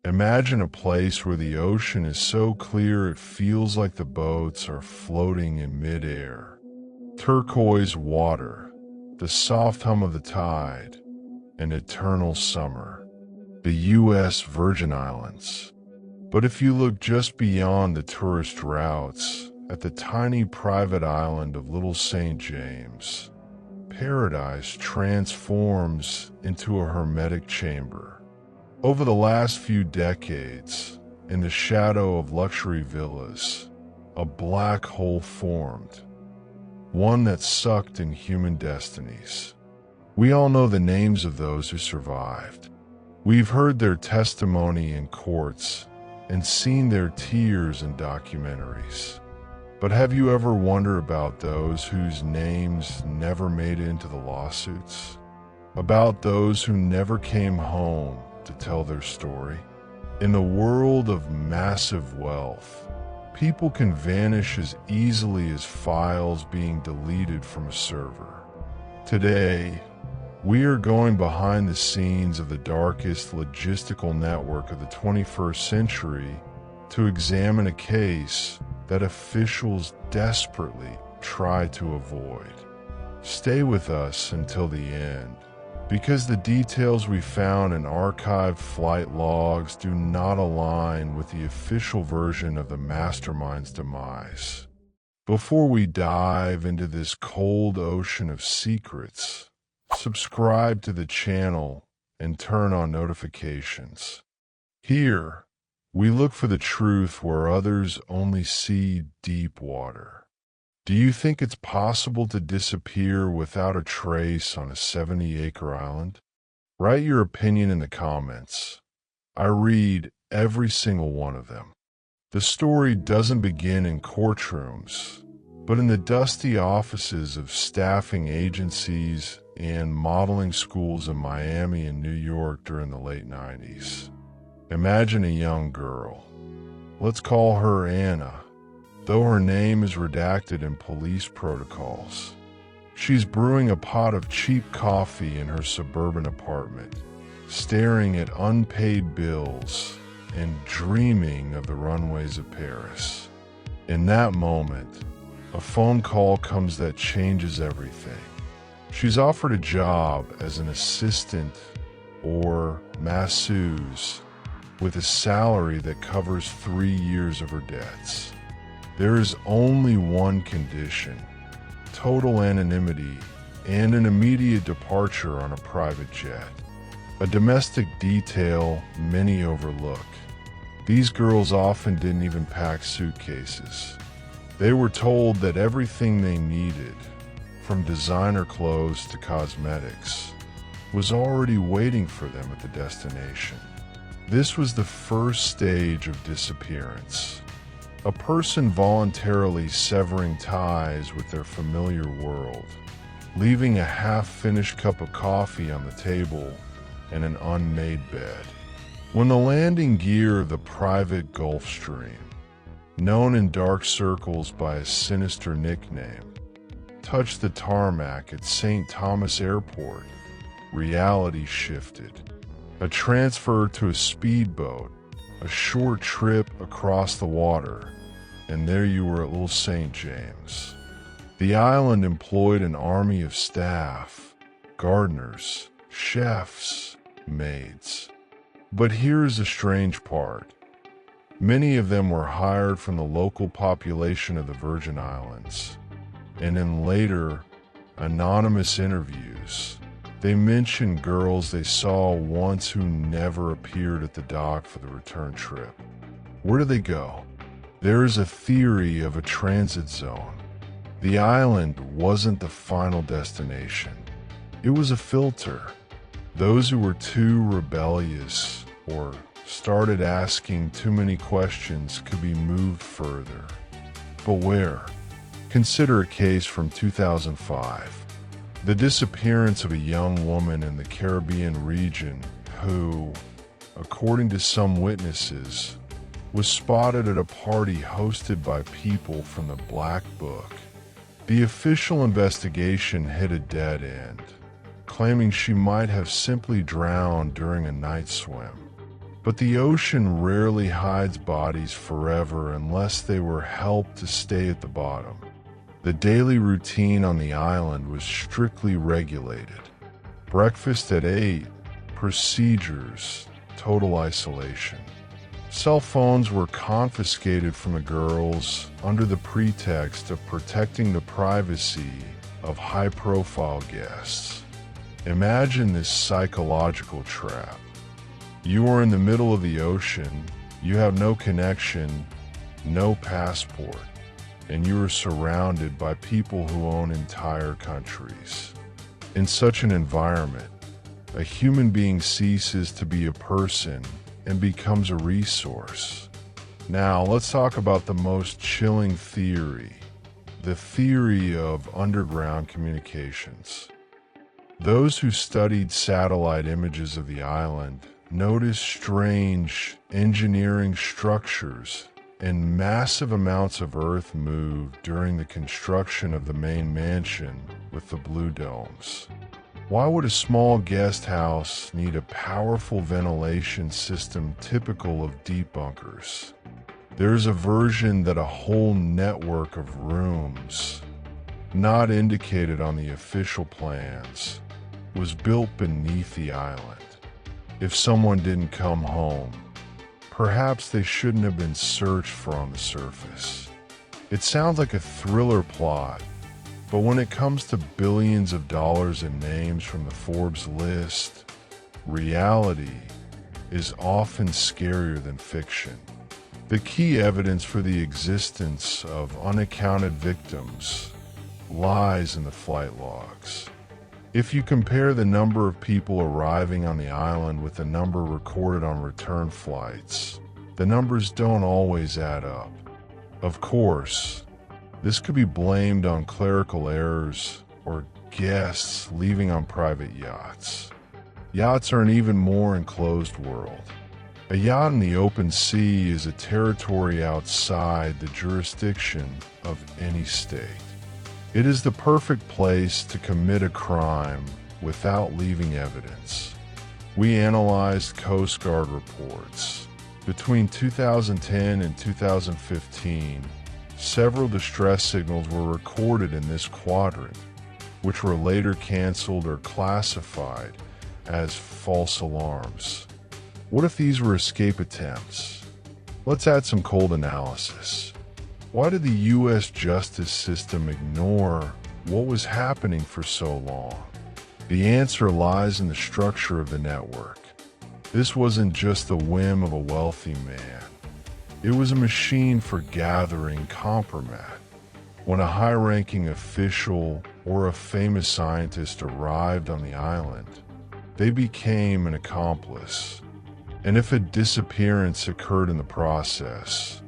Imagine a place where the ocean is so clear it feels like the boats are floating in midair. Turquoise water, the soft hum of the tide, and eternal summer. The U.S. Virgin Islands. But if you look just beyond the tourist routes, at the tiny private island of Little St. James, paradise transforms into a hermetic chamber. Over the last few decades, in the shadow of luxury villas, a black hole formed, one that sucked in human destinies. We all know the names of those who survived. We've heard their testimony in courts and seen their tears in documentaries. But have you ever wondered about those whose names never made it into the lawsuits? About those who never came home to tell their story? In the world of massive wealth, people can vanish as easily as files being deleted from a server. Today, we are going behind the scenes of the darkest logistical network of the 21st century to examine a case that officials desperately try to avoid. Stay with us until the end, because the details we found in archived flight logs do not align with the official version of the mastermind's demise. Before we dive into this cold ocean of secrets, subscribe to the channel and turn on notifications. Here, we look for the truth where others only see deep water. Do you think it's possible to disappear without a trace on a 70-acre island? Write your opinion in the comments. I read every single one of them. The story doesn't begin in courtrooms, but in the dusty offices of staffing agencies and modeling schools in Miami and New York during the late 90s. Imagine a young girl. Let's call her Anna, though her name is redacted in police protocols. She's brewing a pot of cheap coffee in her suburban apartment, staring at unpaid bills and dreaming of the runways of Paris. In that moment, a phone call comes that changes everything. She's offered a job as an assistant or masseuse with a salary that covers 3 years of her debts. There is only one condition: total anonymity and an immediate departure on a private jet. A domestic detail many overlook. These girls often didn't even pack suitcases. They were told that everything they needed, from designer clothes to cosmetics, was already waiting for them at the destination. This was the first stage of disappearance. A person voluntarily severing ties with their familiar world, leaving a half-finished cup of coffee on the table and an unmade bed. When the landing gear of the private Gulfstream, known in dark circles by a sinister nickname, touched the tarmac at St. Thomas Airport, reality shifted. A transfer to a speedboat, a short trip across the water, and there you were at Little St. James. The island employed an army of staff, gardeners, chefs, maids. But here's the strange part. Many of them were hired from the local population of the Virgin Islands, and in later, anonymous interviews, they mentioned girls they saw once who never appeared at the dock for the return trip. Where do they go? There is a theory of a transit zone. The island wasn't the final destination. It was a filter. Those who were too rebellious or started asking too many questions could be moved further. But where? Consider a case from 2005. The disappearance of a young woman in the Caribbean region who, according to some witnesses, was spotted at a party hosted by people from the Black Book. The official investigation hit a dead end, claiming she might have simply drowned during a night swim. But the ocean rarely hides bodies forever unless they were helped to stay at the bottom. The daily routine on the island was strictly regulated. Breakfast at 8, procedures, total isolation. Cell phones were confiscated from the girls under the pretext of protecting the privacy of high-profile guests. Imagine this psychological trap. You are in the middle of the ocean, you have no connection, no passport, and you are surrounded by people who own entire countries. In such an environment, a human being ceases to be a person and becomes a resource. Now, let's talk about the most chilling theory, the theory of underground communications. Those who studied satellite images of the island noticed strange engineering structures and massive amounts of earth moved during the construction of the main mansion with the blue domes. Why would a small guest house need a powerful ventilation system typical of deep bunkers? There's a version that a whole network of rooms, not indicated on the official plans, was built beneath the island. If someone didn't come home, perhaps they shouldn't have been searched for on the surface. It sounds like a thriller plot, but when it comes to billions of dollars in names from the Forbes list, reality is often scarier than fiction. The key evidence for the existence of unaccounted victims lies in the flight logs. If you compare the number of people arriving on the island with the number recorded on return flights, the numbers don't always add up. Of course, this could be blamed on clerical errors or guests leaving on private yachts. Yachts are an even more enclosed world. A yacht in the open sea is a territory outside the jurisdiction of any state. It is the perfect place to commit a crime without leaving evidence. We analyzed Coast Guard reports. Between 2010 and 2015, several distress signals were recorded in this quadrant, which were later canceled or classified as false alarms. What if these were escape attempts? Let's add some cold analysis. Why did the U.S. justice system ignore what was happening for so long? The answer lies in the structure of the network. This wasn't just the whim of a wealthy man. It was a machine for gathering compromat. When a high-ranking official or a famous scientist arrived on the island, they became an accomplice. And if a disappearance occurred in the process,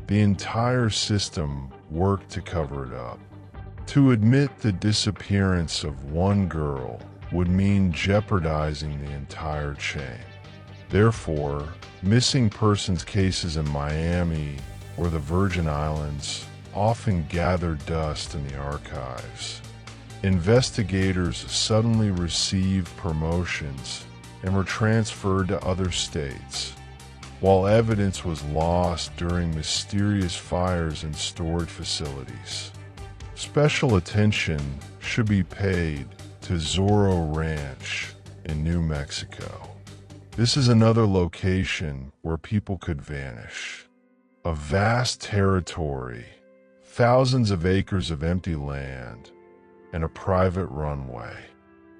the entire system worked to cover it up. To admit the disappearance of one girl would mean jeopardizing the entire chain. Therefore, missing persons cases in Miami or the Virgin Islands often gathered dust in the archives. Investigators suddenly received promotions and were transferred to other states, while evidence was lost during mysterious fires in storage facilities. Special attention should be paid to Zorro Ranch in New Mexico. This is another location where people could vanish. A vast territory, thousands of acres of empty land, and a private runway.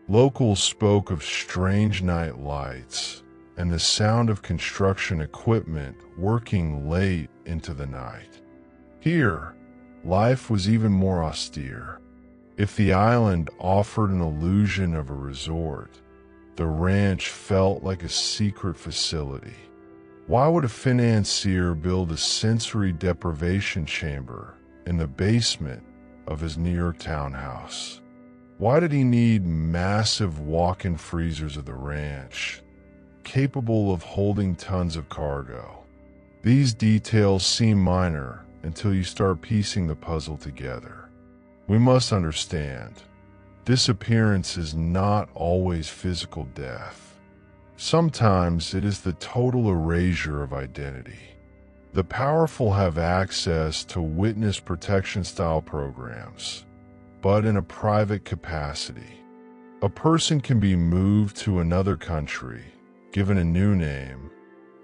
Locals spoke of strange night lights and the sound of construction equipment working late into the night. Here, life was even more austere. If the island offered an illusion of a resort, the ranch felt like a secret facility. Why would a financier build a sensory deprivation chamber in the basement of his New York townhouse? Why did he need massive walk-in freezers of the ranch, capable of holding tons of cargo? These details seem minor until you start piecing the puzzle together. We must understand, disappearance is not always physical death. Sometimes it is the total erasure of identity. The powerful have access to witness protection style programs, but in a private capacity. A person can be moved to another country, given a new name,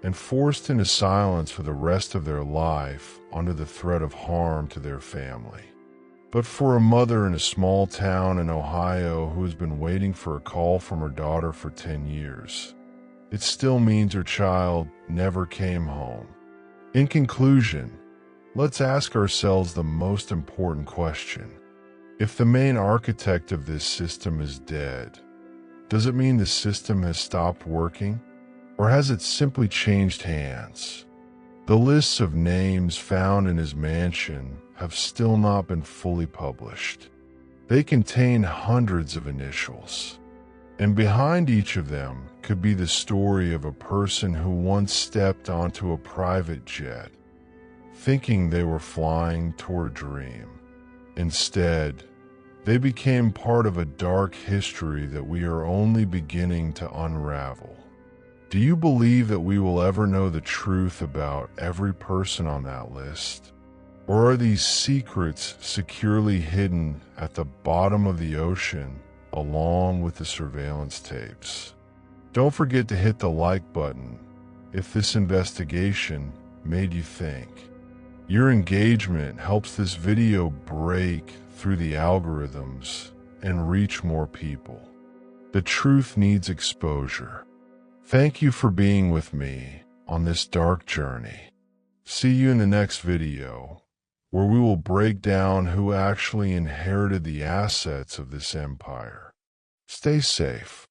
and forced into silence for the rest of their life under the threat of harm to their family. But for a mother in a small town in Ohio who has been waiting for a call from her daughter for 10 years, it still means her child never came home. In conclusion, let's ask ourselves the most important question. If the main architect of this system is dead, does it mean the system has stopped working? Or has it simply changed hands? The lists of names found in his mansion have still not been fully published. They contain hundreds of initials, and behind each of them could be the story of a person who once stepped onto a private jet, thinking they were flying toward a dream. Instead, they became part of a dark history that we are only beginning to unravel. Do you believe that we will ever know the truth about every person on that list? Or are these secrets securely hidden at the bottom of the ocean along with the surveillance tapes? Don't forget to hit the like button if this investigation made you think. Your engagement helps this video break through the algorithms and reach more people. The truth needs exposure. Thank you for being with me on this dark journey. See you in the next video, where we will break down who actually inherited the assets of this empire. Stay safe.